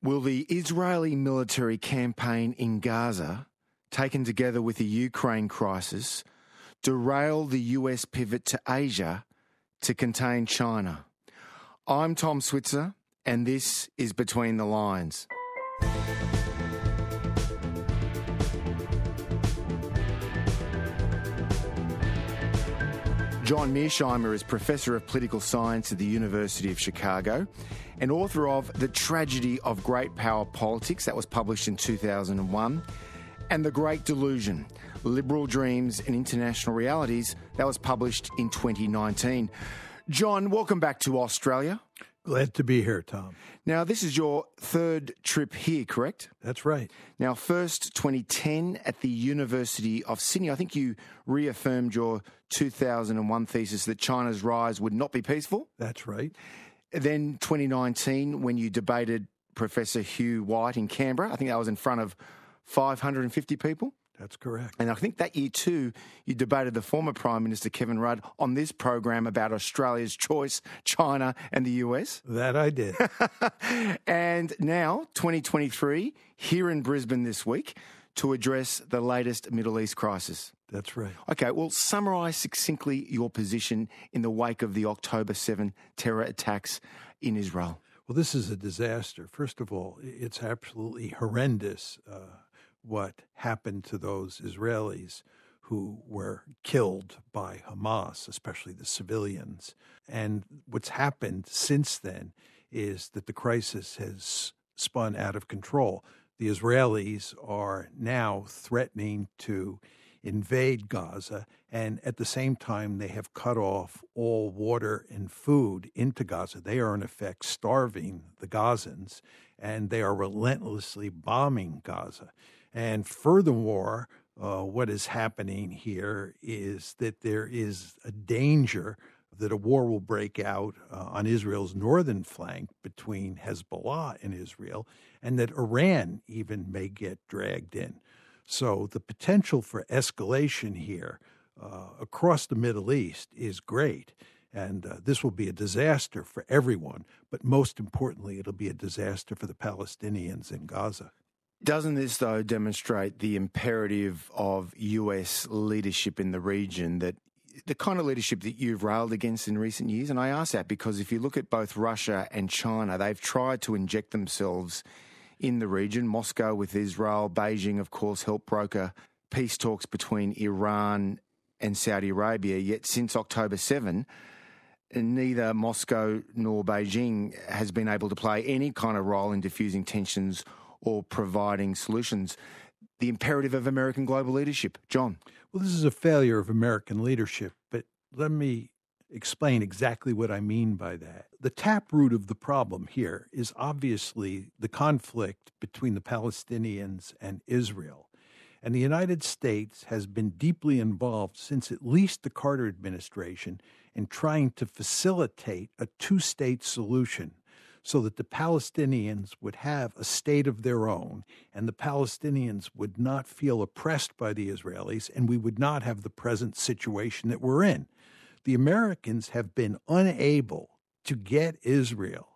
Will the Israeli military campaign in Gaza, taken together with the Ukraine crisis, derail the US pivot to Asia to contain China? I'm Tom Switzer, and this is Between the Lines. John Mearsheimer is Professor of Political Science at the University of Chicago and author of The Tragedy of Great Power Politics, that was published in 2001, and The Great Delusion, Liberal Dreams and International Realities, that was published in 2019. John, welcome back to Australia. Glad to be here, Tom. Now, this is your third trip here, correct? That's right. Now, first 2010 at the University of Sydney. I think you reaffirmed your 2001 thesis that China's rise would not be peaceful. That's right. Then 2019, when you debated Professor Hugh White in Canberra. I think that was in front of 550 people. That's correct. And I think that year too, you debated the former Prime Minister Kevin Rudd on this program about Australia's choice, China and the US. That I did. And now, 2023, here in Brisbane this week to address the latest Middle East crisis. That's right. Okay, well, summarise succinctly your position in the wake of the October 7 terror attacks in Israel. Well, this is a disaster. First of all, it's absolutely horrendous what happened to those Israelis who were killed by Hamas, especially the civilians. And what's happened since then is that the crisis has spun out of control. The Israelis are now threatening to invade Gaza, and at the same time, they have cut off all water and food into Gaza. They are, in effect, starving the Gazans, and they are relentlessly bombing Gaza. And furthermore, what is happening here is that there is a danger that a war will break out on Israel's northern flank between Hezbollah and Israel, and that Iran even may get dragged in. So the potential for escalation here across the Middle East is great, and this will be a disaster for everyone, but most importantly, it'll be a disaster for the Palestinians in Gaza. Doesn't this, though, demonstrate the imperative of US leadership in the region, that the kind of leadership that you've railed against in recent years? And I ask that because if you look at both Russia and China, they've tried to inject themselves in the region. Moscow with Israel, Beijing, of course, helped broker peace talks between Iran and Saudi Arabia. Yet since October 7, neither Moscow nor Beijing has been able to play any kind of role in diffusing tensions or providing solutions. The imperative of American global leadership. John. Well, this is a failure of American leadership, but let me explain exactly what I mean by that. The taproot of the problem here is obviously the conflict between the Palestinians and Israel. And the United States has been deeply involved since at least the Carter administration in trying to facilitate a two-state solution so that the Palestinians would have a state of their own and the Palestinians would not feel oppressed by the Israelis and we would not have the present situation that we're in. The Americans have been unable to get Israel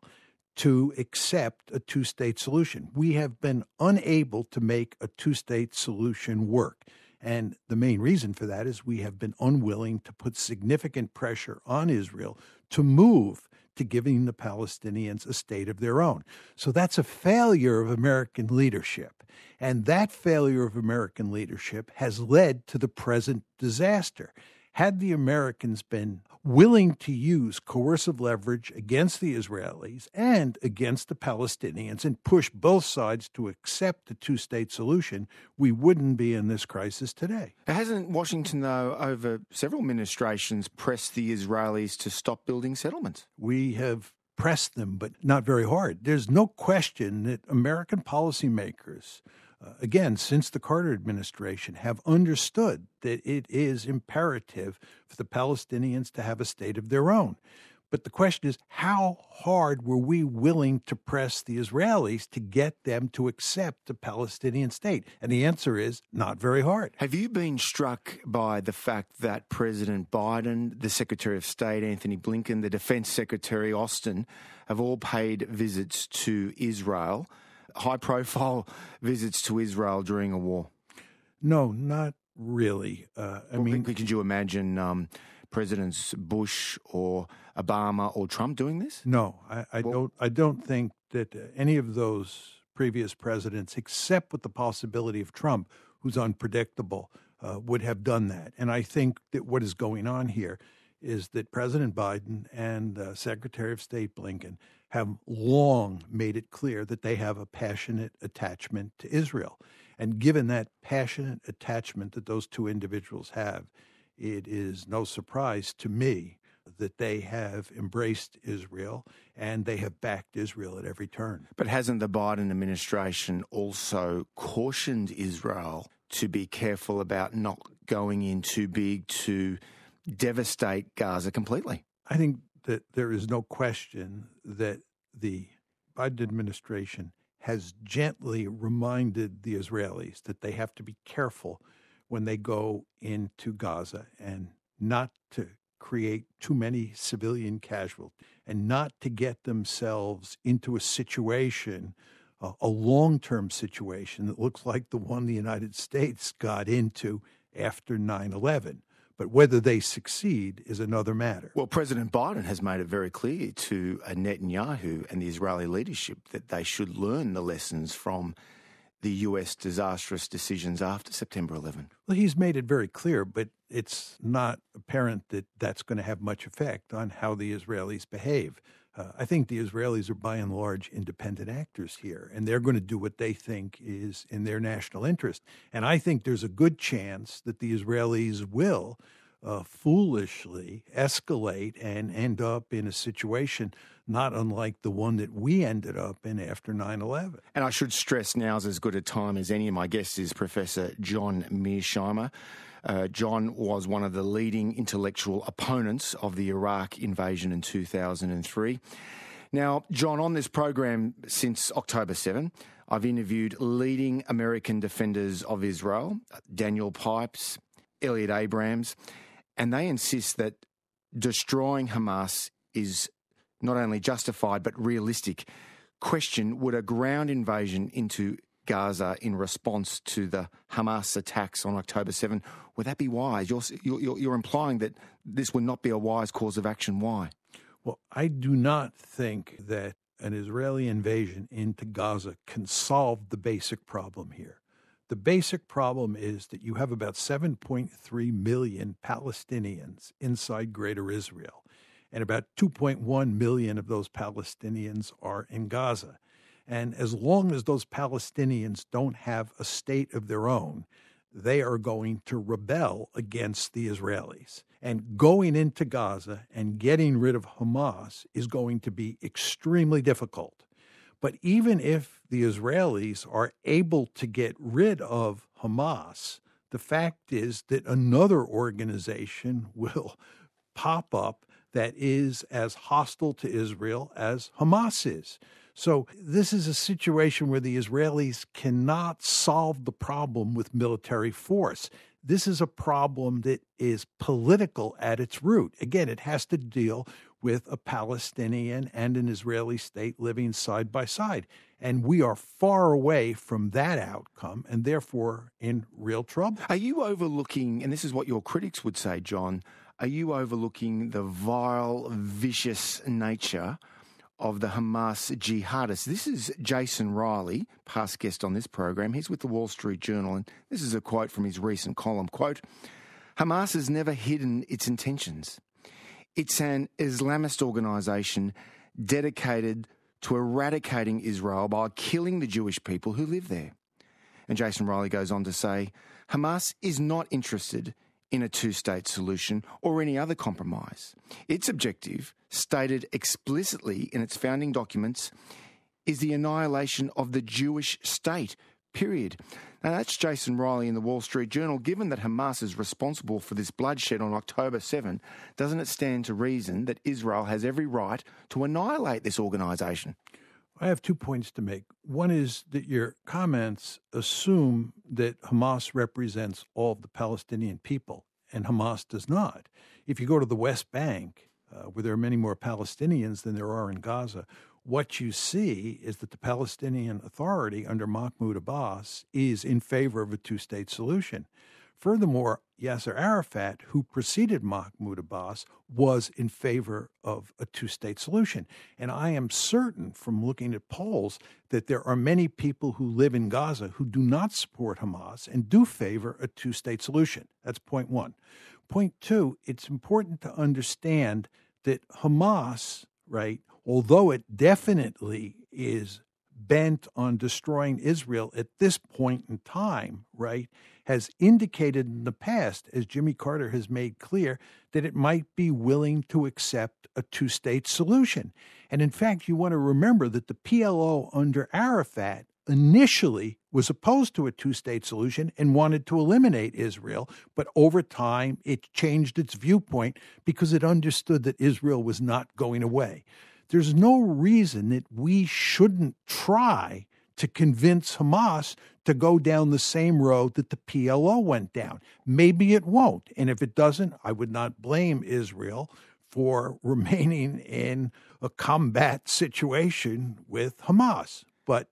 to accept a two-state solution. We have been unable to make a two-state solution work. And the main reason for that is we have been unwilling to put significant pressure on Israel to move to giving the Palestinians a state of their own. So that's a failure of American leadership. And that failure of American leadership has led to the present disaster. Had the Americans been willing to use coercive leverage against the Israelis and against the Palestinians and push both sides to accept a two-state solution, we wouldn't be in this crisis today. Hasn't Washington, though, over several administrations, pressed the Israelis to stop building settlements? We have pressed them, but not very hard. There's no question that American policymakers, again, since the Carter administration, have understood that it is imperative for the Palestinians to have a state of their own. But the question is, how hard were we willing to press the Israelis to get them to accept a Palestinian state? And the answer is not very hard. Have you been struck by the fact that President Biden, the Secretary of State, Anthony Blinken, the Defense Secretary, Austin, have all paid visits to Israel high-profile visits to Israel during a war? No, not really. Could you imagine Presidents Bush or Obama or Trump doing this? No, I don't think that any of those previous presidents, except with the possibility of Trump, who's unpredictable, would have done that. And I think that what is going on here is that President Biden and Secretary of State Blinken have long made it clear that they have a passionate attachment to Israel. And given that passionate attachment that those two individuals have, it is no surprise to me that they have embraced Israel and they have backed Israel at every turn. But hasn't the Biden administration also cautioned Israel to be careful about not going in too big to devastate Gaza completely? I think that there is no question that the Biden administration has gently reminded the Israelis that they have to be careful when they go into Gaza and not to create too many civilian casualties and not to get themselves into a situation, a long-term situation that looks like the one the United States got into after 9/11. But whether they succeed is another matter. Well, President Biden has made it very clear to Netanyahu and the Israeli leadership that they should learn the lessons from the U.S. disastrous decisions after September 11. Well, he's made it very clear, but it's not apparent that that's going to have much effect on how the Israelis behave. I think the Israelis are by and large independent actors here, and they're going to do what they think is in their national interest. And I think there's a good chance that the Israelis will foolishly escalate and end up in a situation not unlike the one that we ended up in after 9/11. And I should stress now's as good a time as any. My guest is Professor John Mearsheimer. John was one of the leading intellectual opponents of the Iraq invasion in 2003. Now, John, on this program since October 7, I've interviewed leading American defenders of Israel, Daniel Pipes, Elliot Abrams, and they insist that destroying Hamas is not only justified but realistic. Question, would a ground invasion into Gaza in response to the Hamas attacks on October 7, would that be wise? You're implying that this would not be a wise course of action. Why? Well, I do not think that an Israeli invasion into Gaza can solve the basic problem here. The basic problem is that you have about 7.3 million Palestinians inside Greater Israel, and about 2.1 million of those Palestinians are in Gaza. And as long as those Palestinians don't have a state of their own, they are going to rebel against the Israelis. And going into Gaza and getting rid of Hamas is going to be extremely difficult. But even if the Israelis are able to get rid of Hamas, the fact is that another organization will pop up that is as hostile to Israel as Hamas is. So this is a situation where the Israelis cannot solve the problem with military force. This is a problem that is political at its root. Again, it has to deal with a Palestinian and an Israeli state living side by side. And we are far away from that outcome and therefore in real trouble. Are you overlooking, and this is what your critics would say, John, are you overlooking the vile, vicious nature of the Hamas jihadists? This is Jason Riley, past guest on this program. He's with the Wall Street Journal, and this is a quote from his recent column. Quote, Hamas has never hidden its intentions. It's an Islamist organisation dedicated to eradicating Israel by killing the Jewish people who live there. And Jason Riley goes on to say, Hamas is not interested in a two-state solution or any other compromise. Its objective, stated explicitly in its founding documents, is the annihilation of the Jewish state, period. Now, that's Jason Riley in the Wall Street Journal. Given that Hamas is responsible for this bloodshed on October 7, doesn't it stand to reason that Israel has every right to annihilate this organisation? I have 2 points to make. One is that your comments assume that Hamas represents all of the Palestinian people, and Hamas does not. If you go to the West Bank, where there are many more Palestinians than there are in Gaza, what you see is that the Palestinian Authority under Mahmoud Abbas is in favor of a two-state solution. Furthermore, Yasser Arafat, who preceded Mahmoud Abbas, was in favor of a two-state solution. And I am certain from looking at polls that there are many people who live in Gaza who do not support Hamas and do favor a two-state solution. That's point one. Point two, it's important to understand that Hamas, right, although it definitely is bent on destroying Israel at this point in time, right, has indicated in the past, as Jimmy Carter has made clear, that it might be willing to accept a two-state solution. And in fact, you want to remember that the PLO under Arafat initially was opposed to a two-state solution and wanted to eliminate Israel, but over time it changed its viewpoint because it understood that Israel was not going away. There's no reason that we shouldn't try to convince Hamas to go down the same road that the PLO went down. Maybe it won't. And if it doesn't, I would not blame Israel for remaining in a combat situation with Hamas. But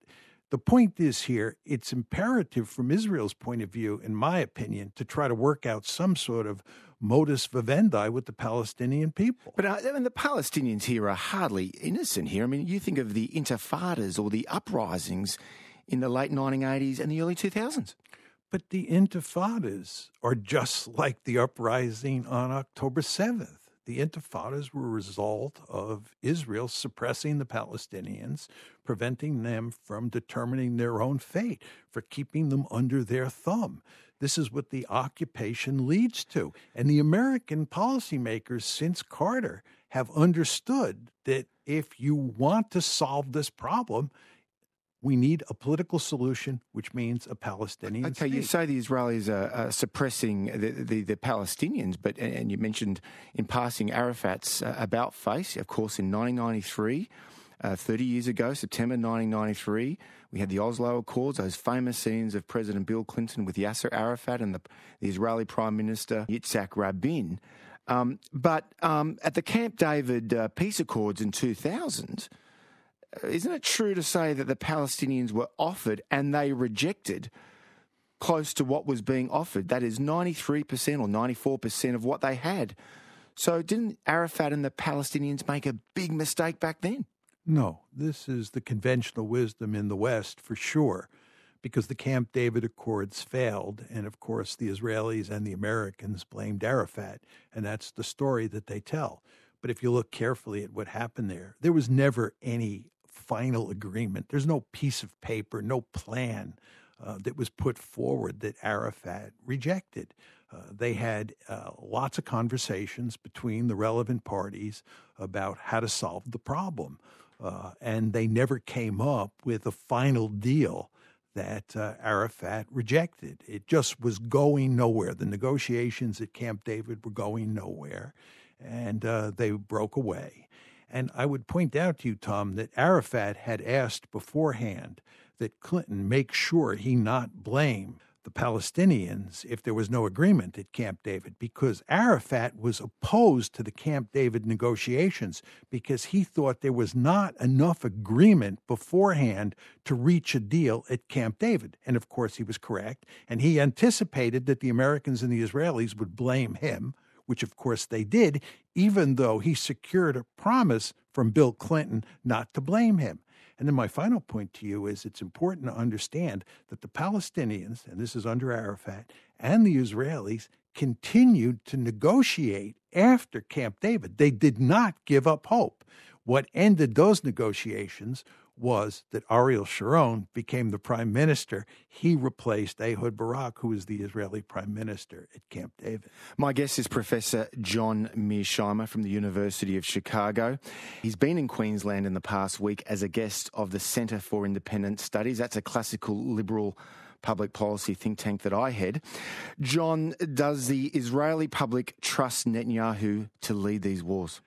the point is here, it's imperative from Israel's point of view, in my opinion, to try to work out some sort of modus vivendi with the Palestinian people. But the Palestinians here are hardly innocent here. I mean, you think of the intifadas or the uprisings in the late 1980s and the early 2000s. But the intifadas are just like the uprising on October 7th. The intifadas were a result of Israel suppressing the Palestinians, preventing them from determining their own fate, for keeping them under their thumb. This is what the occupation leads to. And the American policymakers since Carter have understood that if you want to solve this problem, we need a political solution, which means a Palestinian state. You say the Israelis are suppressing the Palestinians, but and you mentioned in passing Arafat's about face. Of course, in 1993, 30 years ago, September 1993, we had the Oslo Accords, those famous scenes of President Bill Clinton with Yasser Arafat and the Israeli Prime Minister Yitzhak Rabin. But at the Camp David peace accords in 2000, isn't it true to say that the Palestinians were offered and they rejected close to what was being offered? That is 93% or 94% of what they had. So didn't Arafat and the Palestinians make a big mistake back then? No, this is the conventional wisdom in the West for sure, because the Camp David Accords failed. And of course, the Israelis and the Americans blamed Arafat. And that's the story that they tell. But if you look carefully at what happened there was never any final agreement. There's no piece of paper, no plan that was put forward that Arafat rejected. They had lots of conversations between the relevant parties about how to solve the problem. And they never came up with a final deal that Arafat rejected. It just was going nowhere. The negotiations at Camp David were going nowhere, and they broke away. And I would point out to you, Tom, that Arafat had asked beforehand that Clinton make sure he not blame the Palestinians if there was no agreement at Camp David, because Arafat was opposed to the Camp David negotiations because he thought there was not enough agreement beforehand to reach a deal at Camp David. And of course, he was correct. And he anticipated that the Americans and the Israelis would blame him, which of course they did, even though he secured a promise from Bill Clinton not to blame him. And then my final point to you is it's important to understand that the Palestinians, and this is under Arafat, and the Israelis continued to negotiate after Camp David. They did not give up hope. What ended those negotiations was that Ariel Sharon became the prime minister. He replaced Ehud Barak, who was the Israeli prime minister at Camp David. My guest is Professor John Mearsheimer from the University of Chicago. He's been in Queensland in the past week as a guest of the Centre for Independent Studies. That's a classical liberal public policy think tank that I head. John, does the Israeli public trust Netanyahu to lead these wars?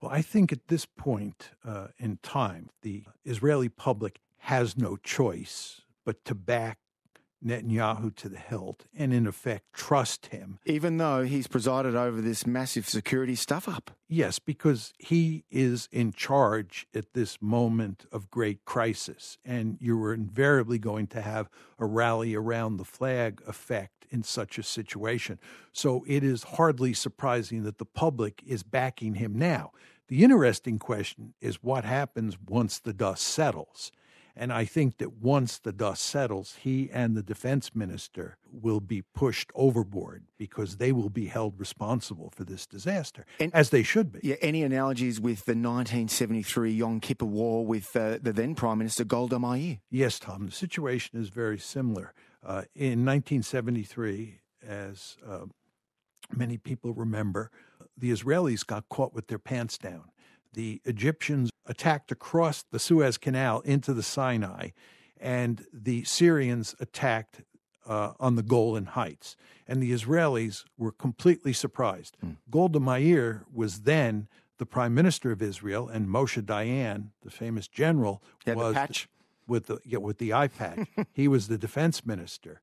Well, I think at this point in time, the Israeli public has no choice but to back Netanyahu to the hilt and, in effect, trust him. Even though he's presided over this massive security stuff-up. Yes, because he is in charge at this moment of great crisis, and you were invariably going to have a rally around the flag effect in such a situation. So it is hardly surprising that the public is backing him now. The interesting question is what happens once the dust settles. And I think that once the dust settles, he and the defense minister will be pushed overboard because they will be held responsible for this disaster, as they should be. Yeah, any analogies with the 1973 Yom Kippur War with the then Prime Minister Golda Meir? Yes, Tom, the situation is very similar. In 1973, as many people remember, the Israelis got caught with their pants down. The Egyptians attacked across the Suez Canal into the Sinai, and the Syrians attacked on the Golan Heights. And the Israelis were completely surprised. Golda Meir was then the prime minister of Israel, and Moshe Dayan, the famous general, was the patch. With the eye patch. He was the defense minister.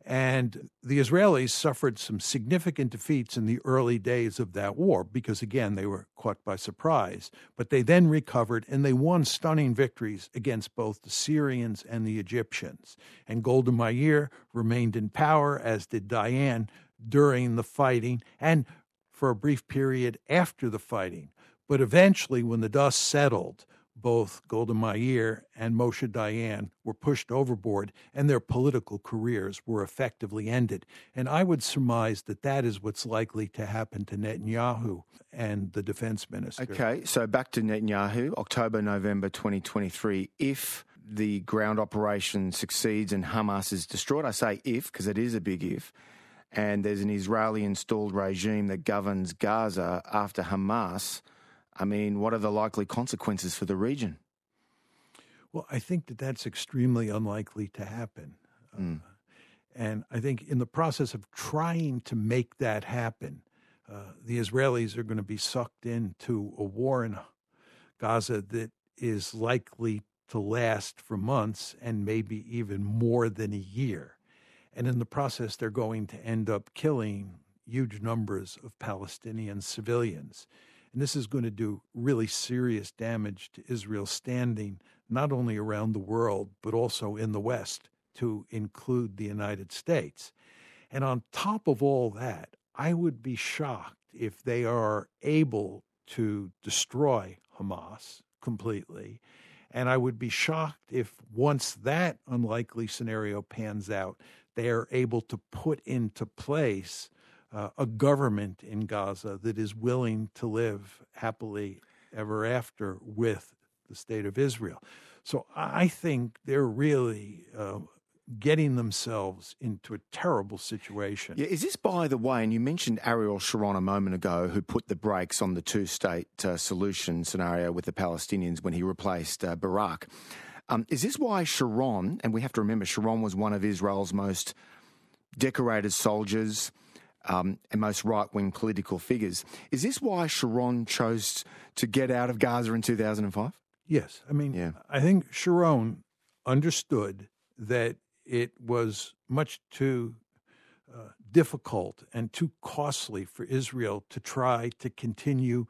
And the Israelis suffered some significant defeats in the early days of that war because, again, they were caught by surprise. But they then recovered, and they won stunning victories against both the Syrians and the Egyptians. And Golda Meir remained in power, as did Dayan, during the fighting and for a brief period after the fighting. But eventually, when the dust settled, both Golda Meir and Moshe Dayan were pushed overboard, and their political careers were effectively ended. And I would surmise that that is what's likely to happen to Netanyahu and the defense minister. Okay, so back to Netanyahu, October, November 2023. If the ground operation succeeds and Hamas is destroyed, I say if, because it is a big if, and there's an Israeli-installed regime that governs Gaza after Hamas, I mean, what are the likely consequences for the region? Well, I think that that's extremely unlikely to happen. And I think in the process of trying to make that happen, the Israelis are going to be sucked into a war in Gaza that is likely to last for months and maybe even more than a year. And in the process, they're going to end up killing huge numbers of Palestinian civilians. And this is going to do really serious damage to Israel's standing, not only around the world, but also in the West, to include the United States. And on top of all that, I would be shocked if they are able to destroy Hamas completely. And I would be shocked if once that unlikely scenario pans out, they are able to put into place a government in Gaza that is willing to live happily ever after with the state of Israel. So I think they're really getting themselves into a terrible situation. Yeah, is this, by the way, and you mentioned Ariel Sharon a moment ago, who put the brakes on the two-state solution scenario with the Palestinians when he replaced Barak. Is this why Sharon, and we have to remember Sharon was one of Israel's most decorated soldiers, and most right-wing political figures. Is this why Sharon chose to get out of Gaza in 2005? Yes. I mean, I think Sharon understood that it was much too difficult and too costly for Israel to try to continue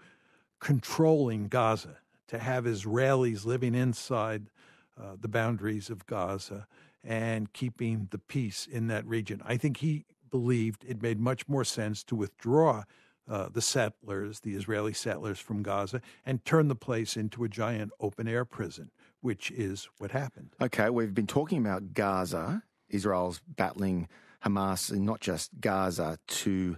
controlling Gaza, to have Israelis living inside the boundaries of Gaza and keeping the peace in that region. I think he believed it made much more sense to withdraw the settlers, the Israeli settlers from Gaza, and turn the place into a giant open-air prison, which is what happened. Okay, we've been talking about Gaza. Israel's battling Hamas, and not just Gaza, to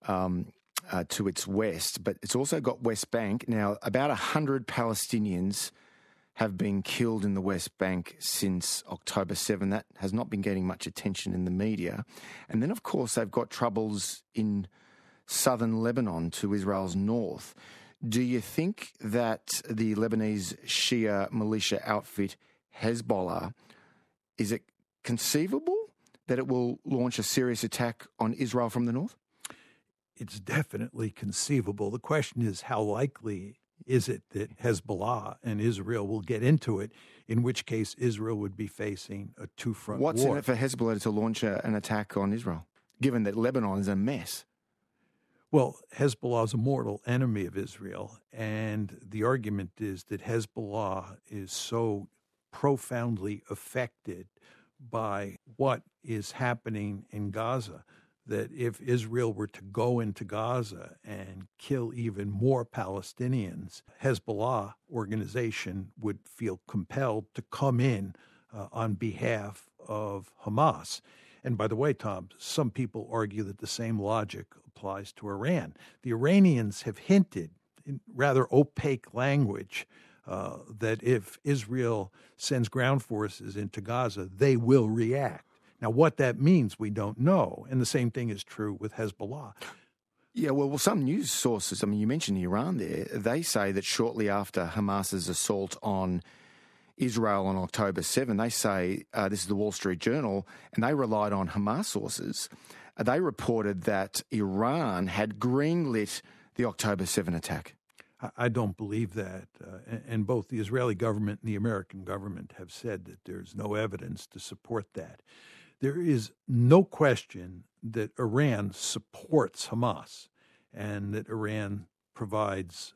its west, but it's also got West Bank. Now, about 100 Palestinians have been killed in the West Bank since October 7. That has not been getting much attention in the media. And then, of course, they've got troubles in southern Lebanon to Israel's north. Do you think that the Lebanese Shia militia outfit Hezbollah, is it conceivable that it will launch a serious attack on Israel from the north? It's definitely conceivable. The question is how likely Is it that Hezbollah and Israel will get into it, in which case Israel would be facing a two-front war? What's in it for Hezbollah to launch an attack on Israel, given that Lebanon is a mess? Well, Hezbollah is a mortal enemy of Israel, and the argument is that Hezbollah is so profoundly affected by what is happening in Gaza that if Israel were to go into Gaza and kill even more Palestinians, Hezbollah organization would feel compelled to come in on behalf of Hamas. And by the way, Tom, some people argue that the same logic applies to Iran. The Iranians have hinted in rather opaque language that if Israel sends ground forces into Gaza, they will react. Now, what that means, we don't know. And the same thing is true with Hezbollah. Yeah, well, some news sources, I mean, you mentioned Iran there, they say that shortly after Hamas's assault on Israel on October 7, they say, this is the Wall Street Journal, and they relied on Hamas sources. They reported that Iran had greenlit the October 7 attack. I don't believe that. And both the Israeli government and the American government have said that there's no evidence to support that. There is no question that Iran supports Hamas and that Iran provides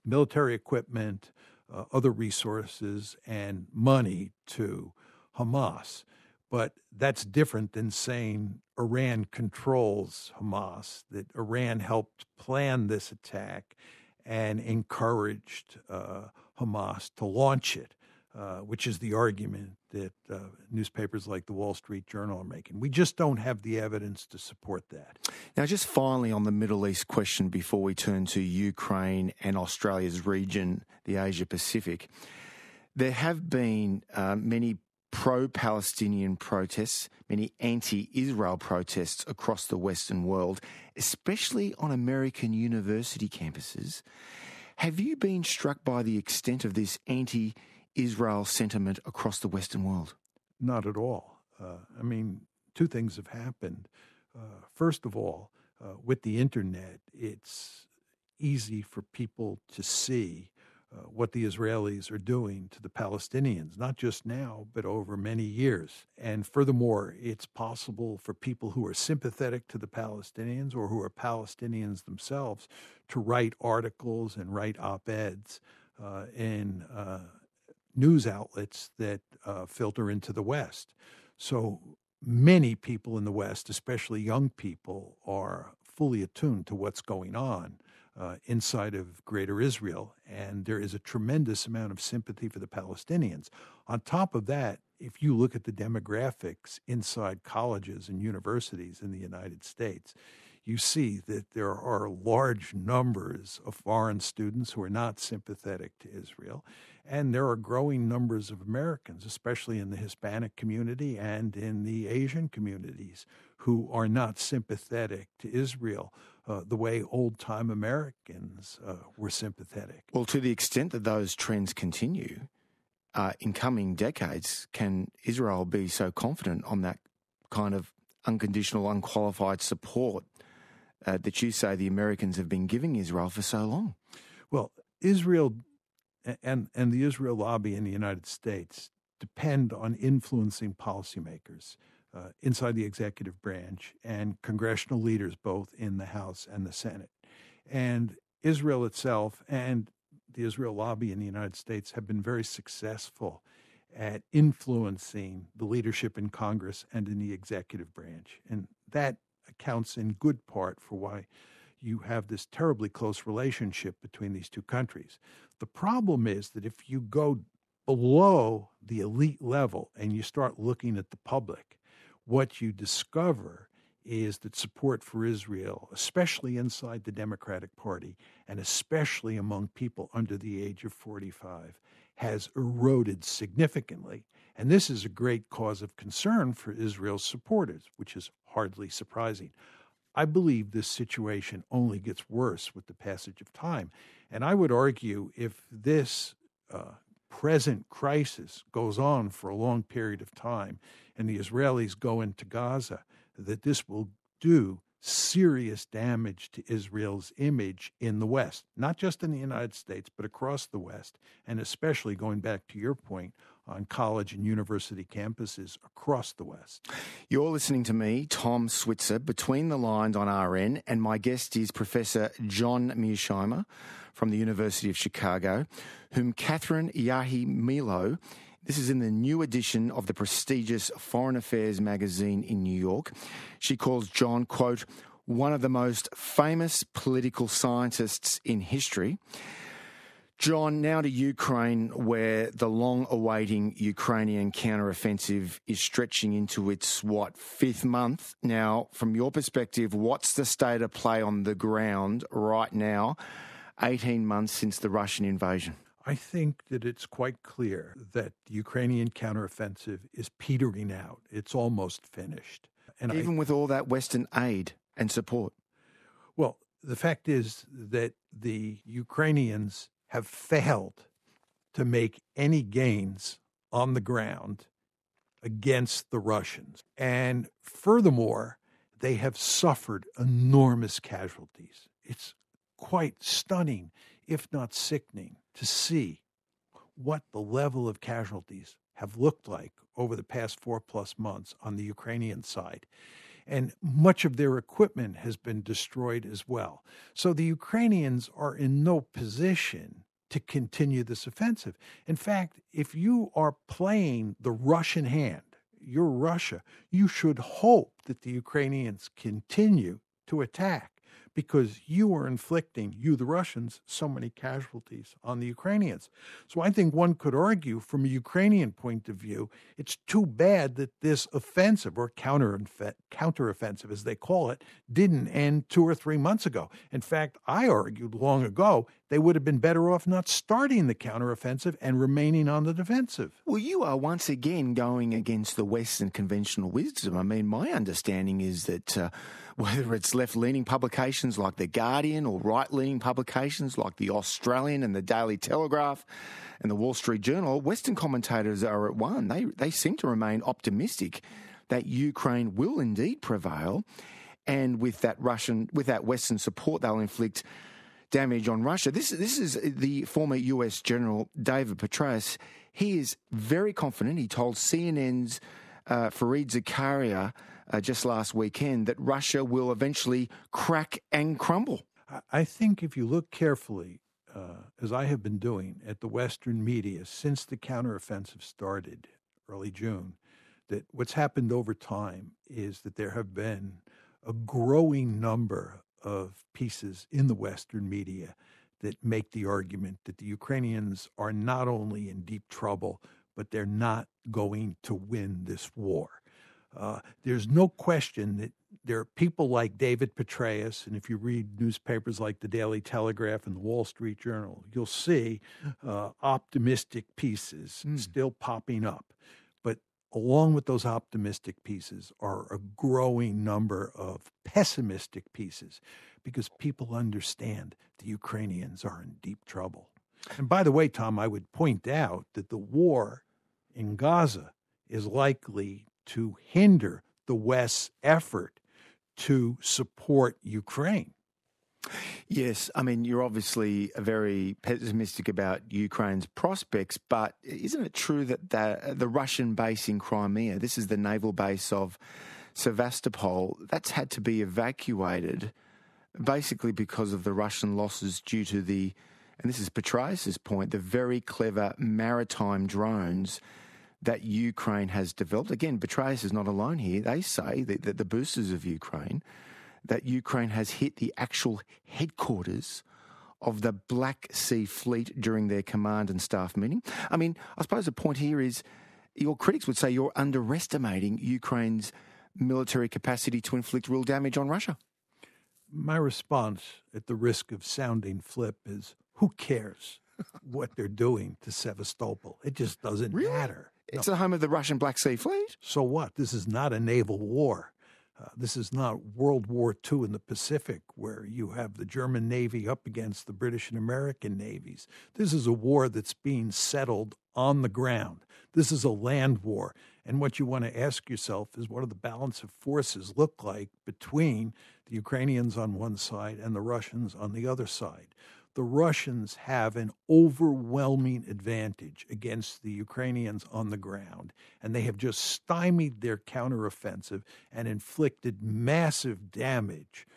military equipment, other resources, and money to Hamas. But that's different than saying Iran controls Hamas, that Iran helped plan this attack and encouraged Hamas to launch it, which is the argument that newspapers like the Wall Street Journal are making. We just don't have the evidence to support that. Now, just finally on the Middle East question before we turn to Ukraine and Australia's region, the Asia Pacific, there have been many pro-Palestinian protests, many anti-Israel protests across the Western world, especially on American university campuses. Have you been struck by the extent of this anti-Israel sentiment across the Western world? Not at all. I mean, two things have happened. First of all, with the internet, it's easy for people to see what the Israelis are doing to the Palestinians, not just now, but over many years. And furthermore, it's possible for people who are sympathetic to the Palestinians or who are Palestinians themselves to write articles and write op-eds in news outlets that filter into the West. So many people in the West, especially young people, are fully attuned to what's going on inside of Greater Israel, and there is a tremendous amount of sympathy for the Palestinians. On top of that, if you look at the demographics inside colleges and universities in the United States, you see that there are large numbers of foreign students who are not sympathetic to Israel, and there are growing numbers of Americans, especially in the Hispanic community and in the Asian communities, who are not sympathetic to Israel the way old-time Americans were sympathetic. Well, to the extent that those trends continue in coming decades, can Israel be so confident on that kind of unconditional, unqualified support that you say the Americans have been giving Israel for so long? Well, Israel and the Israel lobby in the United States depend on influencing policymakers inside the executive branch and congressional leaders both in the House and the Senate. And Israel itself and the Israel lobby in the United States have been very successful at influencing the leadership in Congress and in the executive branch. And that accounts in good part for why you have this terribly close relationship between these two countries. The problem is that if you go below the elite level and you start looking at the public, what you discover is that support for Israel, especially inside the Democratic Party and especially among people under the age of 45, has eroded significantly. And this is a great cause of concern for Israel's supporters, which is hardly surprising. I believe this situation only gets worse with the passage of time. And I would argue if this present crisis goes on for a long period of time and the Israelis go into Gaza, that this will do serious damage to Israel's image in the West, not just in the United States, but across the West, and especially going back to your point on college and university campuses across the West. You're listening to me, Tom Switzer, Between the Lines on RN, and my guest is Professor John Mearsheimer from the University of Chicago, whom Catherine Yahi-Milo, this is in the new edition of the prestigious Foreign Affairs magazine in New York. She calls John, quote, one of the most famous political scientists in history. John, now to Ukraine, where the long-awaiting Ukrainian counteroffensive is stretching into its, fifth month. Now, from your perspective, what's the state of play on the ground right now, 18 months since the Russian invasion? I think that it's quite clear that the Ukrainian counteroffensive is petering out. It's almost finished. And even with all that Western aid and support? Well, the fact is that the Ukrainians have failed to make any gains on the ground against the Russians. And furthermore, they have suffered enormous casualties. It's quite stunning, if not sickening, to see what the level of casualties have looked like over the past 4+ months on the Ukrainian side. And much of their equipment has been destroyed as well. So the Ukrainians are in no position to continue this offensive. In fact, if you are playing the Russian hand, you're Russia, you should hope that the Ukrainians continue to attack, because you are inflicting, you the Russians, so many casualties on the Ukrainians. So I think one could argue from a Ukrainian point of view, it's too bad that this offensive, or counteroffensive as they call it, didn't end 2 or 3 months ago. In fact, I argued long ago they would have been better off not starting the counteroffensive and remaining on the defensive. Well, you are once again going against the Western conventional wisdom. I mean, my understanding is that whether it's left-leaning publications like The Guardian or right-leaning publications like The Australian and The Daily Telegraph and The Wall Street Journal, Western commentators are at one. They seem to remain optimistic that Ukraine will indeed prevail, and with that Western support, they'll inflict damage on Russia. This is the former US General David Petraeus. He is very confident. He told CNN's Fareed Zakaria just last weekend that Russia will eventually crack and crumble. I think if you look carefully, as I have been doing at the Western media since the counteroffensive started early June, that what's happened over time is that there have been a growing number of pieces in the Western media that make the argument that the Ukrainians are not only in deep trouble, but they're not going to win this war. There's no question that there are people like David Petraeus, and if you read newspapers like the Daily Telegraph and the Wall Street Journal, you'll see optimistic pieces still popping up. But along with those optimistic pieces are a growing number of pessimistic pieces, because people understand the Ukrainians are in deep trouble. And by the way, Tom, I would point out that the war in Gaza is likely to hinder the West's effort to support Ukraine. Yes, I mean, you're obviously very pessimistic about Ukraine's prospects, but isn't it true that the Russian base in Crimea, this is the naval base of Sevastopol, that's had to be evacuated basically because of the Russian losses due to and this is Petraeus' point, the very clever maritime drones that Ukraine has developed. Again, Petraeus is not alone here. They say that the boosters of Ukraine, that Ukraine has hit the actual headquarters of the Black Sea Fleet during their command and staff meeting. I mean, I suppose the point here is your critics would say you're underestimating Ukraine's military capacity to inflict real damage on Russia. My response, at the risk of sounding flip, is who cares what they're doing to Sevastopol? It just doesn't matter. It's the home of the Russian Black Sea Fleet. So what? This is not a naval war. This is not World War II in the Pacific, where you have the German Navy up against the British and American navies. This is a war that's being settled on the ground. This is a land war. And what you want to ask yourself is, what do the balance of forces look like between the Ukrainians on one side and the Russians on the other side? The Russians have an overwhelming advantage against the Ukrainians on the ground, and they have just stymied their counteroffensive and inflicted massive damage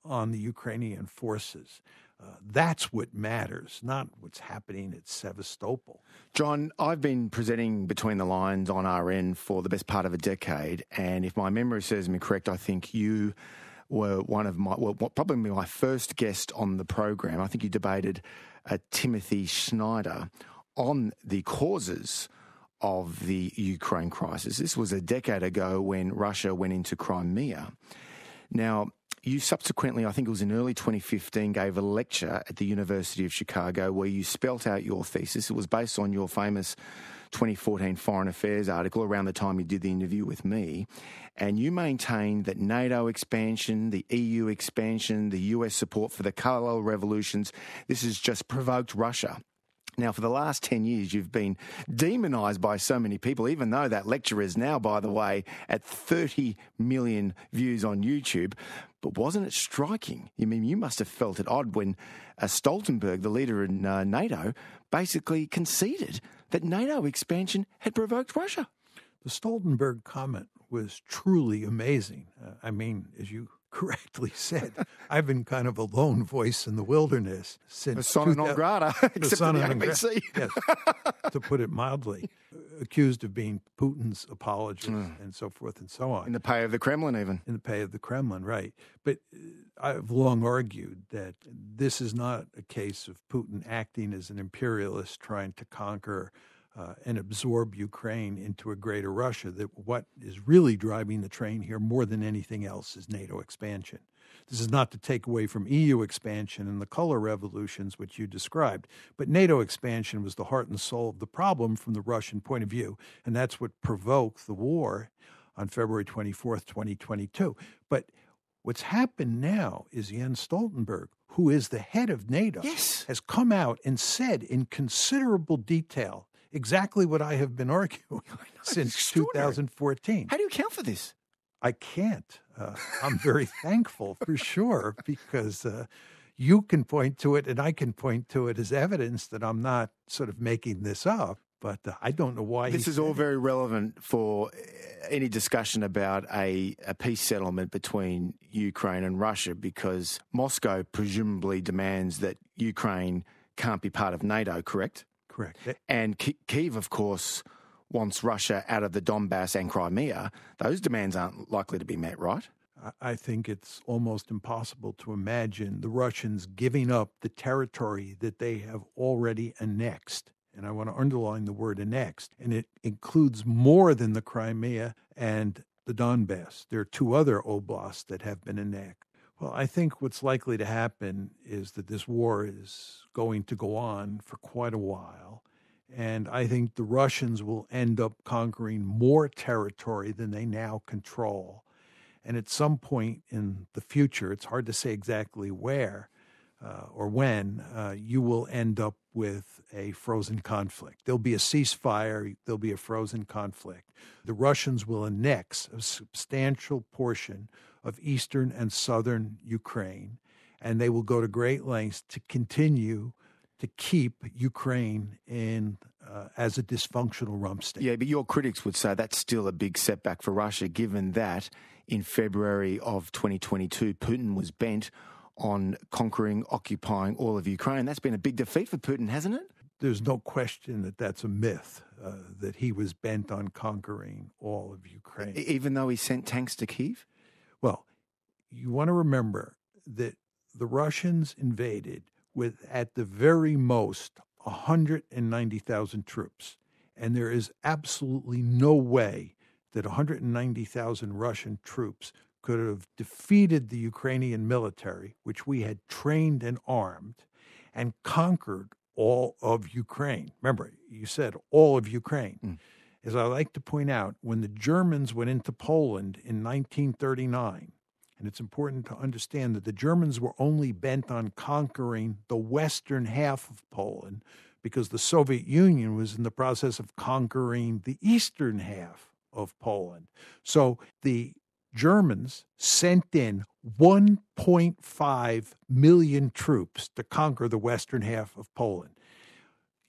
on the Ukrainian forces. That's what matters, not what's happening at Sevastopol. John, I've been presenting Between the Lines on RN for the best part of a decade, and if my memory serves me correct, I think you were probably my first guest on the program. I think you debated Timothy Schneider on the causes of the Ukraine crisis. This was a decade ago when Russia went into Crimea. Now, you subsequently, I think it was in early 2015, gave a lecture at the University of Chicago where you spelt out your thesis. It was based on your famous 2014 Foreign Affairs article around the time you did the interview with me. And you maintained that NATO expansion, the EU expansion, the US support for the color revolutions, this has just provoked Russia. Now, for the last 10 years, you've been demonised by so many people, even though that lecture is now, by the way, at 30 million views on YouTube. But wasn't it striking? I mean, you must have felt it odd when Stoltenberg, the leader in NATO, basically conceded that NATO expansion had provoked Russia. The Stoltenberg comment was truly amazing. I mean, as you correctly said, I've been kind of a lone voice in the wilderness since persona non grata, except for the ABC. Yes, to put it mildly, accused of being Putin's apologist and so forth and so on. In the pay of the Kremlin, even. In the pay of the Kremlin, right. But I've long argued that this is not a case of Putin acting as an imperialist trying to conquer and absorb Ukraine into a greater Russia, that what is really driving the train here more than anything else is NATO expansion. This is not to take away from EU expansion and the color revolutions, which you described, but NATO expansion was the heart and soul of the problem from the Russian point of view, and that's what provoked the war on February 24th, 2022. But what's happened now is Jens Stoltenberg, who is the head of NATO, has come out and said in considerable detail exactly what I have been arguing since 2014. How do you account for this? I can't. I'm very thankful for sure, because you can point to it and I can point to it as evidence that I'm not sort of making this up. But I don't know why. This is all very relevant for any discussion about a peace settlement between Ukraine and Russia, because Moscow presumably demands that Ukraine can't be part of NATO, correct? Correct. And Kyiv, of course, wants Russia out of the Donbass and Crimea. Those demands aren't likely to be met, right? I think it's almost impossible to imagine the Russians giving up the territory that they have already annexed. And I want to underline the word annexed. And it includes more than the Crimea and the Donbass. There are two other oblasts that have been annexed. Well, I think what's likely to happen is that this war is going to go on for quite a while. And I think the Russians will end up conquering more territory than they now control. And at some point in the future, it's hard to say exactly where or when, you will end up with a frozen conflict. There'll be a ceasefire, there'll be a frozen conflict. The Russians will annex a substantial portion of eastern and southern Ukraine, and they will go to great lengths to continue to keep Ukraine in as a dysfunctional rump state. Yeah, but your critics would say that's still a big setback for Russia, given that in February of 2022, Putin was bent on conquering, occupying all of Ukraine. That's been a big defeat for Putin, hasn't it? There's no question that that's a myth, that he was bent on conquering all of Ukraine. Even though he sent tanks to Kyiv? Well, you want to remember that the Russians invaded with, at the very most, 190,000 troops. And there is absolutely no way that 190,000 Russian troops could have defeated the Ukrainian military, which we had trained and armed, and conquered all of Ukraine. Remember, you said all of Ukraine. As I like to point out, when the Germans went into Poland in 1939, and it's important to understand that the Germans were only bent on conquering the western half of Poland because the Soviet Union was in the process of conquering the eastern half of Poland. So the Germans sent in 1.5 million troops to conquer the western half of Poland.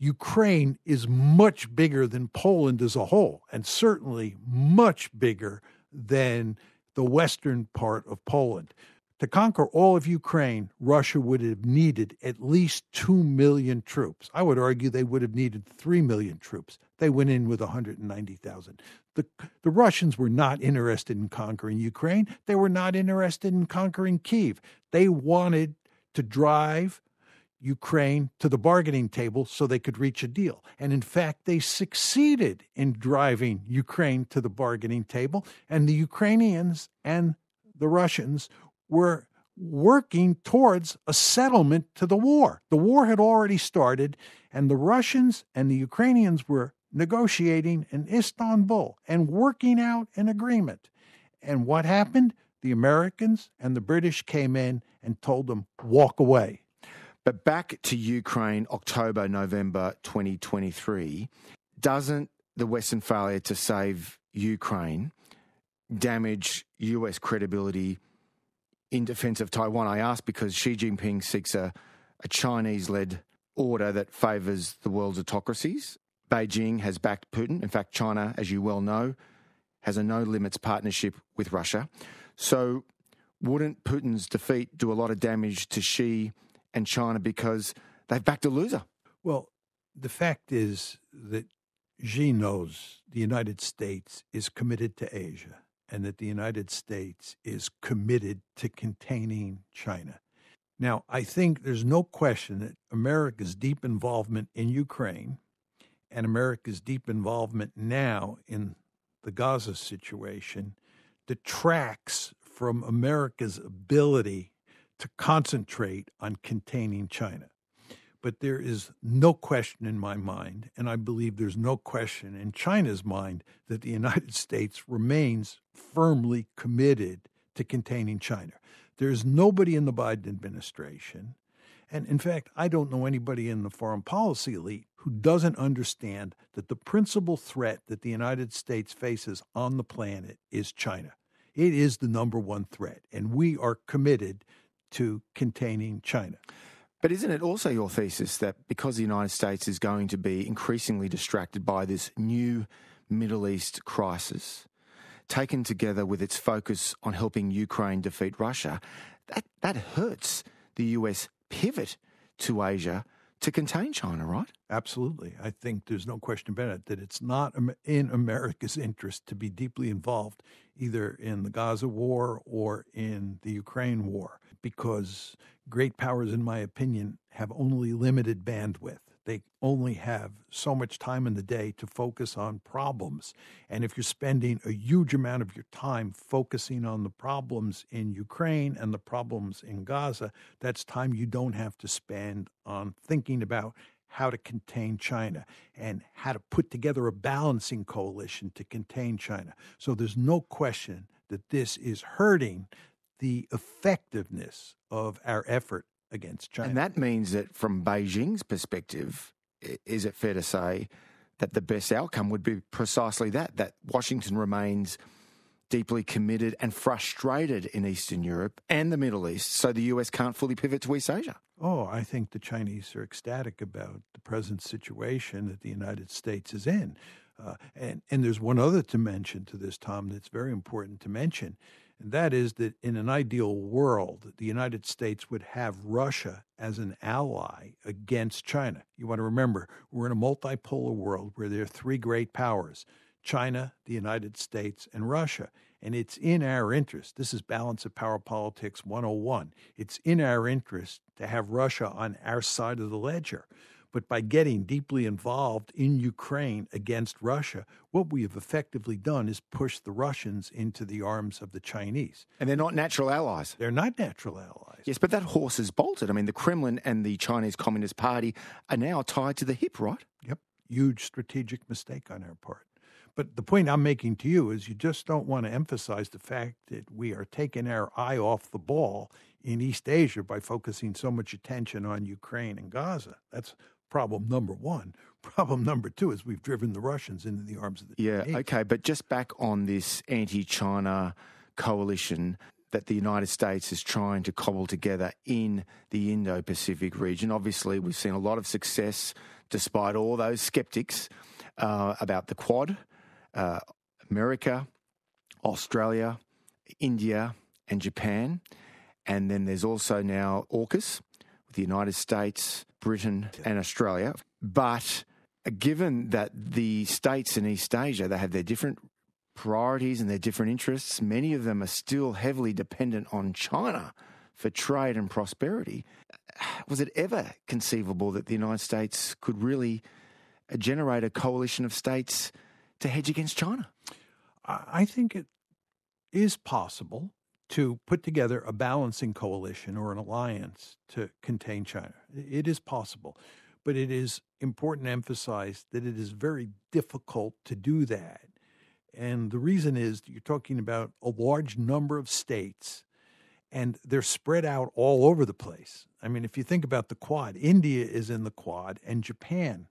Ukraine is much bigger than Poland as a whole, and certainly much bigger than the western part of Poland. To conquer all of Ukraine, Russia would have needed at least 2 million troops. I would argue they would have needed 3 million troops. They went in with 190,000. The Russians were not interested in conquering Ukraine. They were not interested in conquering Kyiv. They wanted to drive Ukraine to the bargaining table so they could reach a deal. And in fact, they succeeded in driving Ukraine to the bargaining table, and the Ukrainians and the Russians were working towards a settlement to the war. The war had already started, and the Russians and the Ukrainians were negotiating in Istanbul and working out an agreement. And what happened? The Americans and the British came in and told them, walk away. But back to Ukraine, October, November 2023, doesn't the Western failure to save Ukraine damage US credibility in defense of Taiwan? I ask because Xi Jinping seeks a Chinese-led order that favors the world's autocracies. Beijing has backed Putin. In fact, China, as you well know, has a no-limits partnership with Russia. So wouldn't Putin's defeat do a lot of damage to Xi and China because they've backed a loser? Well, the fact is that Xi knows the United States is committed to Asia and that the United States is committed to containing China. Now, I think there's no question that America's deep involvement in Ukraine and America's deep involvement now in the Gaza situation detracts from America's ability to concentrate on containing China. But there is no question in my mind, and I believe there's no question in China's mind, that the United States remains firmly committed to containing China. There's nobody in the Biden administration, and in fact, I don't know anybody in the foreign policy elite who doesn't understand that the principal threat that the United States faces on the planet is China. It is the number one threat, and we are committed to containing China. But isn't it also your thesis that because the United States is going to be increasingly distracted by this new Middle East crisis, taken together with its focus on helping Ukraine defeat Russia, that hurts the US pivot to Asia to contain China, right? Absolutely. I think there's no question about it that it's not in America's interest to be deeply involved either in the Gaza war or in the Ukraine war, because great powers, in my opinion, have only limited bandwidth. They only have so much time in the day to focus on problems. And if you're spending a huge amount of your time focusing on the problems in Ukraine and the problems in Gaza, that's time you don't have to spend on thinking about how to contain China and how to put together a balancing coalition to contain China. So there's no question that this is hurting the effectiveness of our effort against China. And that means that from Beijing's perspective, is it fair to say that the best outcome would be precisely that Washington remains deeply committed and frustrated in Eastern Europe and the Middle East, so the US can't fully pivot to East Asia? Oh, I think the Chinese are ecstatic about the present situation that the United States is in. And there's one other dimension to this, Tom, that's very important to mention, and that is that in an ideal world, the United States would have Russia as an ally against China. You want to remember, we're in a multipolar world where there are three great powers: China, the United States, and Russia. And it's in our interest. This is Balance of Power Politics 101. It's in our interest to have Russia on our side of the ledger. But by getting deeply involved in Ukraine against Russia, what we have effectively done is push the Russians into the arms of the Chinese. And they're not natural allies. They're not natural allies. Yes, but that horse is bolted. I mean, the Kremlin and the Chinese Communist Party are now tied to the hip, right? Yep. Huge strategic mistake on our part. But the point I'm making to you is you just don't want to emphasize the fact that we are taking our eye off the ball in East Asia by focusing so much attention on Ukraine and Gaza. That's problem number one. Problem number two is we've driven the Russians into the arms of the Yeah, Chinese. okay, but just back on this anti-China coalition that the United States is trying to cobble together in the Indo-Pacific region. Obviously, we've seen a lot of success despite all those skeptics about the Quad, America, Australia, India, and Japan. And then there's also now AUKUS with the United States, Britain, and Australia. But given that the states in East Asia, they have their different priorities and their different interests, many of them are still heavily dependent on China for trade and prosperity. Was it ever conceivable that the United States could really generate a coalition of states to hedge against China? I think it is possible to put together a balancing coalition or an alliance to contain China. It is possible. But it is important to emphasize that it is very difficult to do that. And the reason is that you're talking about a large number of states, and they're spread out all over the place. I mean, if you think about the Quad, India is in the Quad, and Japan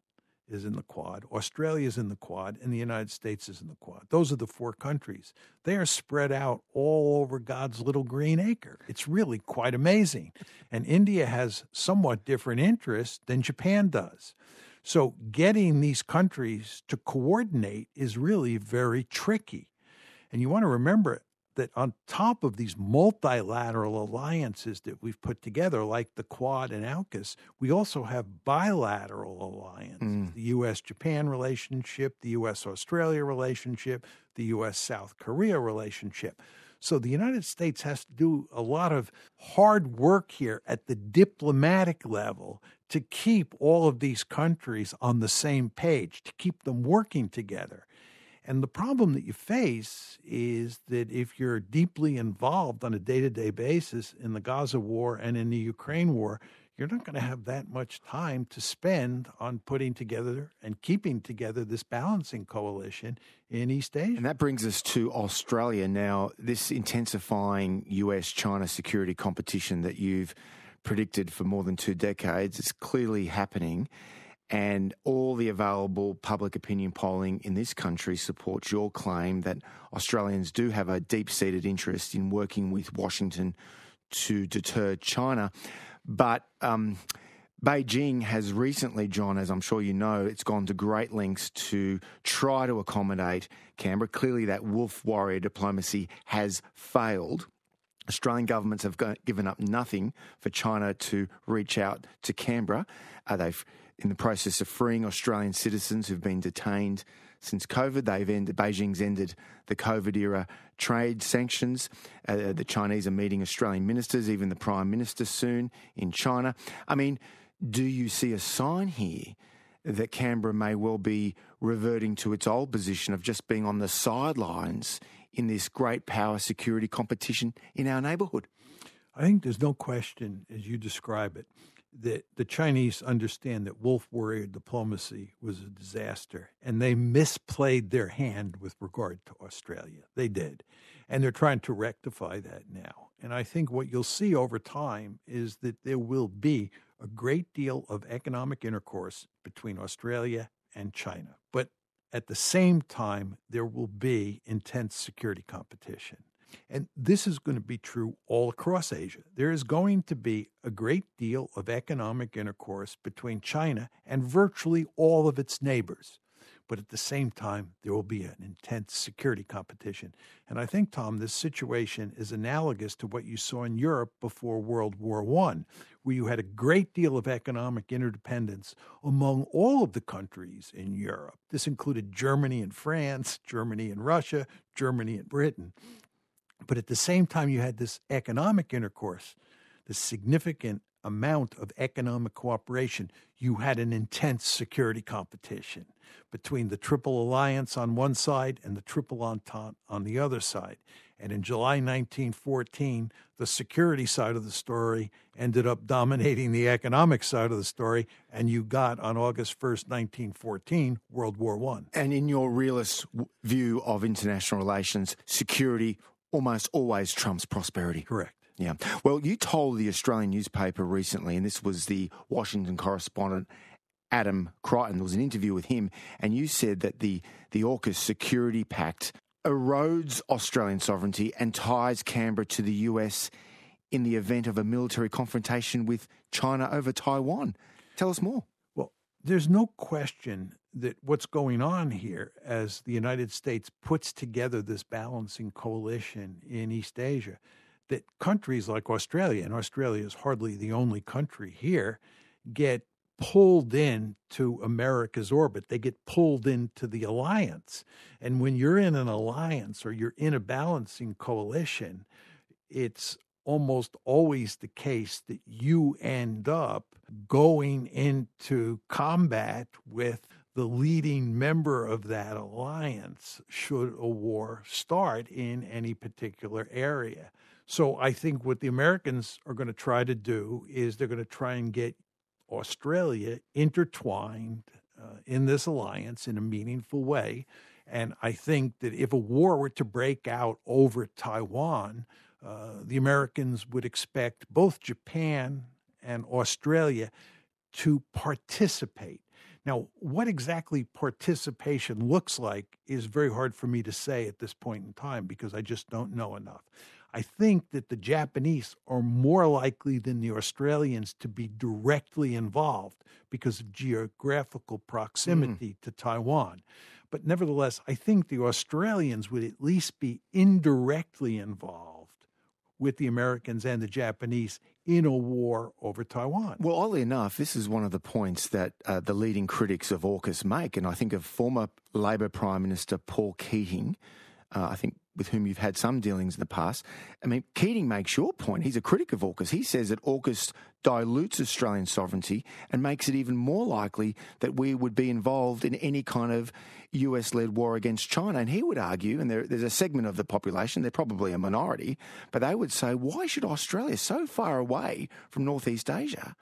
is in the Quad, Australia is in the Quad, and the United States is in the Quad. Those are the four countries. They are spread out all over God's little green acre. It's really quite amazing. And India has somewhat different interests than Japan does. So getting these countries to coordinate is really very tricky. And you want to remember that on top of these multilateral alliances that we've put together, like the Quad and AUKUS, we also have bilateral alliances, the U.S.-Japan relationship, the U.S.-Australia relationship, the U.S.-South Korea relationship. So the United States has to do a lot of hard work here at the diplomatic level to keep all of these countries on the same page, to keep them working together. And the problem that you face is that if you're deeply involved on a day-to-day basis in the Gaza war and in the Ukraine war, you're not going to have that much time to spend on putting together and keeping together this balancing coalition in East Asia. And that brings us to Australia now. This intensifying US-China security competition that you've predicted for more than 2 decades is clearly happening. And all the available public opinion polling in this country supports your claim that Australians do have a deep-seated interest in working with Washington to deter China. But Beijing has recently, John, as I'm sure you know, it's gone to great lengths to try to accommodate Canberra. Clearly that wolf warrior diplomacy has failed. Australian governments have given up nothing for China to reach out to Canberra. They've in the process of freeing Australian citizens who've been detained since COVID. Beijing's ended the COVID-era trade sanctions. The Chinese are meeting Australian ministers, even the Prime Minister soon in China. I mean, do you see a sign here that Canberra may well be reverting to its old position of just being on the sidelines in this great power security competition in our neighbourhood? I think there's no question, as you describe it, that the Chinese understand that wolf warrior diplomacy was a disaster, and they misplayed their hand with regard to Australia. They did. And they're trying to rectify that now. And I think what you'll see over time is that there will be a great deal of economic intercourse between Australia and China. But at the same time, there will be intense security competition. And this is going to be true all across Asia. There is going to be a great deal of economic intercourse between China and virtually all of its neighbors. But at the same time, there will be an intense security competition. And I think, Tom, this situation is analogous to what you saw in Europe before World War I, where you had a great deal of economic interdependence among all of the countries in Europe. This included Germany and France, Germany and Russia, Germany and Britain. But at the same time, you had this economic intercourse, this significant amount of economic cooperation. You had an intense security competition between the Triple Alliance on one side and the Triple Entente on the other side. And in July 1914, the security side of the story ended up dominating the economic side of the story, and you got, on August 1st, 1914, World War I. And in your realist view of international relations, security almost always trumps prosperity. Correct. Yeah. Well, you told the Australian newspaper recently, and this was the Washington correspondent Adam Crichton. There was an interview with him, and you said that the AUKUS Security Pact erodes Australian sovereignty and ties Canberra to the US in the event of a military confrontation with China over Taiwan. Tell us more. Well, there's no question that what's going on here as the United States puts together this balancing coalition in East Asia, that countries like Australia, and Australia is hardly the only country here, get pulled into America's orbit. They get pulled into the alliance. And when you're in an alliance or you're in a balancing coalition, it's almost always the case that you end up going into combat with the leading member of that alliance should a war start in any particular area. So I think what the Americans are going to try to do is they're going to try and get Australia intertwined in this alliance in a meaningful way. And I think that if a war were to break out over Taiwan, the Americans would expect both Japan and Australia to participate. Now, what exactly participation looks like is very hard for me to say at this point in time because I just don't know enough. I think that the Japanese are more likely than the Australians to be directly involved because of geographical proximity to Taiwan. But nevertheless, I think the Australians would at least be indirectly involved with the Americans and the Japanese in a war over Taiwan. Well, oddly enough, this is one of the points that the leading critics of AUKUS make, and I think of former Labor Prime Minister Paul Keating, I think with whom you've had some dealings in the past. I mean, Keating makes your point. He's a critic of AUKUS. He says that AUKUS dilutes Australian sovereignty and makes it even more likely that we would be involved in any kind of US-led war against China. And he would argue, and there's a segment of the population, they're probably a minority, but they would say, why should Australia, so far away from Northeast Asia,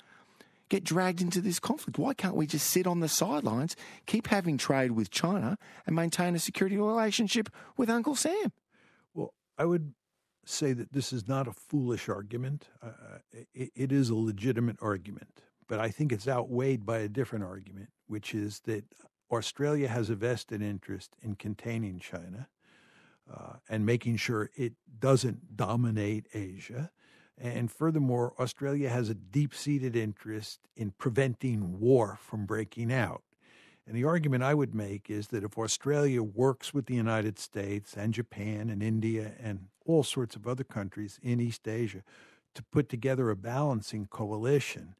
get dragged into this conflict? Why can't we just sit on the sidelines, keep having trade with China, and maintain a security relationship with Uncle Sam? Well, I would say that this is not a foolish argument. It is a legitimate argument, but I think it's outweighed by a different argument, which is that Australia has a vested interest in containing China and making sure it doesn't dominate Asia. And furthermore, Australia has a deep-seated interest in preventing war from breaking out. And the argument I would make is that if Australia works with the United States and Japan and India and all sorts of other countries in East Asia to put together a balancing coalition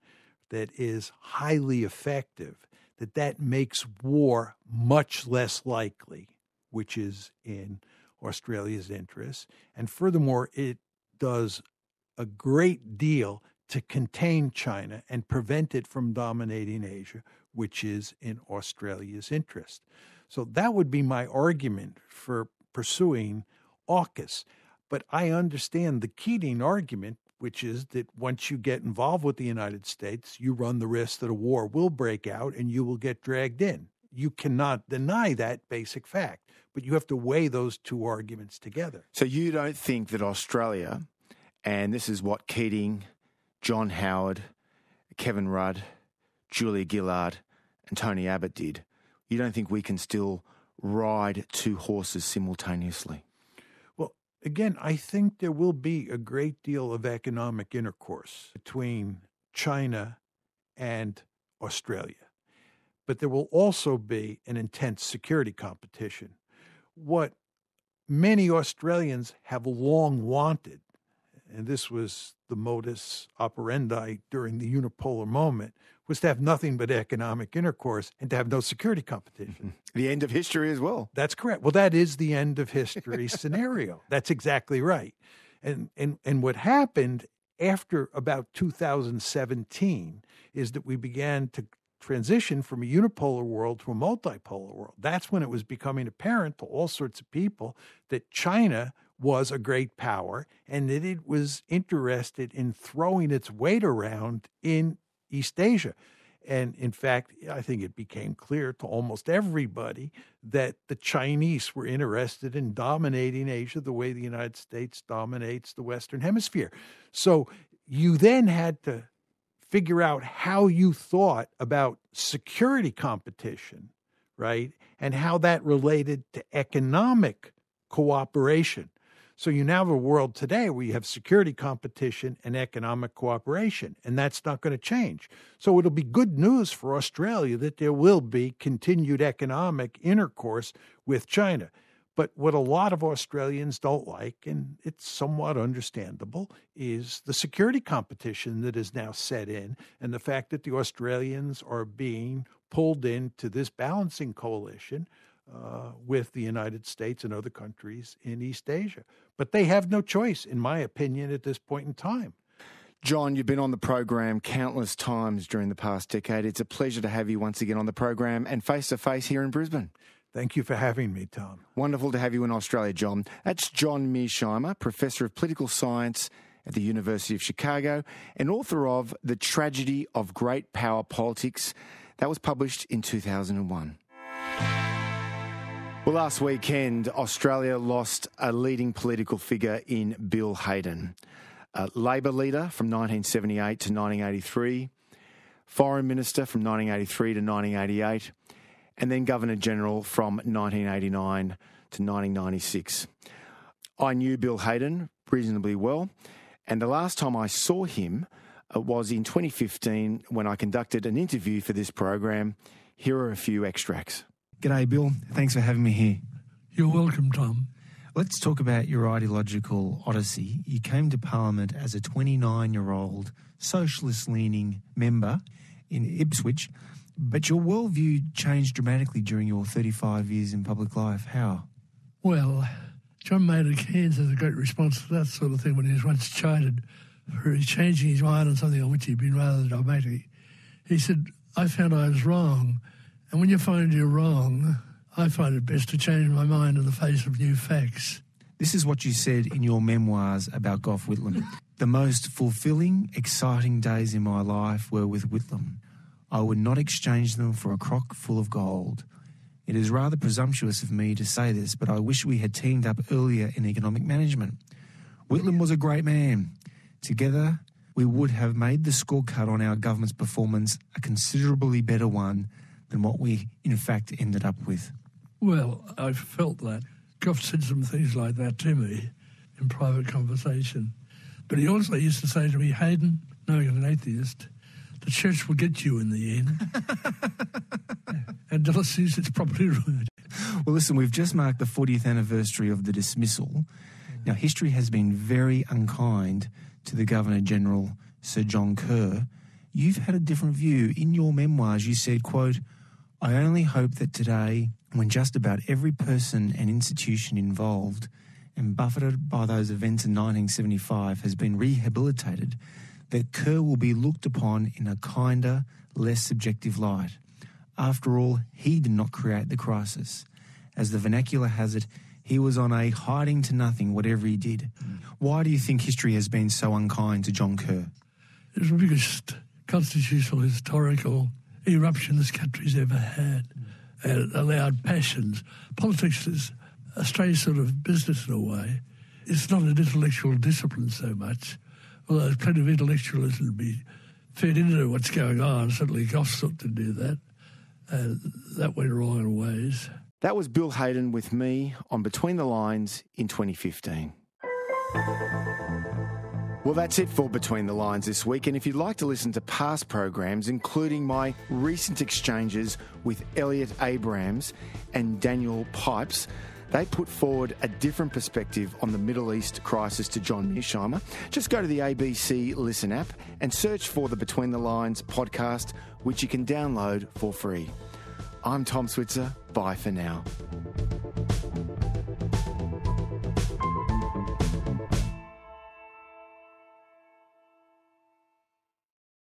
that is highly effective, that makes war much less likely, which is in Australia's interest. And furthermore, it does a great deal to contain China and prevent it from dominating Asia, which is in Australia's interest. So that would be my argument for pursuing AUKUS. But I understand the Keating argument, which is that once you get involved with the United States, you run the risk that a war will break out and you will get dragged in. You cannot deny that basic fact, but you have to weigh those two arguments together. So you don't think that Australia, and this is what Keating, John Howard, Kevin Rudd, Julia Gillard, and Tony Abbott did, you don't think we can still ride two horses simultaneously? Well, again, I think there will be a great deal of economic intercourse between China and Australia. But there will also be an intense security competition. What many Australians have long wanted, and this was the modus operandi during the unipolar moment, was to have nothing but economic intercourse and to have no security competition. The end of history as well. That's correct. Well, that is the end of history scenario. That's exactly right. And what happened after about 2017 is that we began to transition from a unipolar world to a multipolar world. That's when it was becoming apparent to all sorts of people that China was a great power and that it was interested in throwing its weight around in East Asia. And in fact, I think it became clear to almost everybody that the Chinese were interested in dominating Asia the way the United States dominates the Western Hemisphere. So you then had to figure out how you thought about security competition, right? And how that related to economic cooperation. So you now have a world today where you have security competition and economic cooperation, and that's not going to change. So it'll be good news for Australia that there will be continued economic intercourse with China. But what a lot of Australians don't like, and it's somewhat understandable, is the security competition that is now set in and the fact that the Australians are being pulled into this balancing coalition with the United States and other countries in East Asia. But they have no choice, in my opinion, at this point in time. John, you've been on the program countless times during the past decade. It's a pleasure to have you once again on the program and face-to-face here in Brisbane. Thank you for having me, Tom. Wonderful to have you in Australia, John. That's John Mearsheimer, Professor of Political Science at the University of Chicago and author of The Tragedy of Great Power Politics. That was published in 2001. Well, last weekend, Australia lost a leading political figure in Bill Hayden, a Labor leader from 1978 to 1983, Foreign Minister from 1983 to 1988, and then Governor-General from 1989 to 1996. I knew Bill Hayden reasonably well, and the last time I saw him was in 2015 when I conducted an interview for this program. Here are a few extracts. G'day, Bill. Thanks for having me here. You're welcome, Tom. Let's talk about your ideological odyssey. You came to Parliament as a 29-year-old socialist-leaning member in Ipswich, but your worldview changed dramatically during your 35 years in public life. How? Well, John Maynard Keynes has a great response to that sort of thing when he was once chided for changing his mind on something on which he'd been rather dogmatic. He said, I found I was wrong. And when you find you're wrong, I find it best to change my mind in the face of new facts. This is what you said in your memoirs about Gough Whitlam. The most fulfilling, exciting days in my life were with Whitlam. I would not exchange them for a crock full of gold. It is rather presumptuous of me to say this, but I wish we had teamed up earlier in economic management. Whitlam was a great man. Together, we would have made the scorecard on our government's performance a considerably better one than what we, in fact, ended up with. Well, I felt that. Gough said some things like that to me in private conversation. But he also used to say to me, Hayden, knowing I'm an atheist, the church will get you in the end. And Dulles used its properly ruined. Well, listen, we've just marked the 40th anniversary of the dismissal. Now, history has been very unkind to the Governor-General, Sir John Kerr. You've had a different view. In your memoirs, you said, quote, I only hope that today, when just about every person and institution involved and buffeted by those events in 1975 has been rehabilitated, that Kerr will be looked upon in a kinder, less subjective light. After all, he did not create the crisis. As the vernacular has it, he was on a hiding to nothing whatever he did. Why do you think history has been so unkind to John Kerr? It was the biggest constitutional historical eruption this country's ever had. And it allowed passions. Politics is a strange sort of business in a way. It's not an intellectual discipline so much, although there's plenty of intellectualism to be fed into what's going on. Certainly Gough sought to do that. That went wrong in ways. That was Bill Hayden with me on Between the Lines in 2015. Well, that's it for Between the Lines this week. And if you'd like to listen to past programs, including my recent exchanges with Elliot Abrams and Daniel Pipes, they put forward a different perspective on the Middle East crisis to John Mearsheimer. Just go to the ABC Listen app and search for the Between the Lines podcast, which you can download for free. I'm Tom Switzer. Bye for now.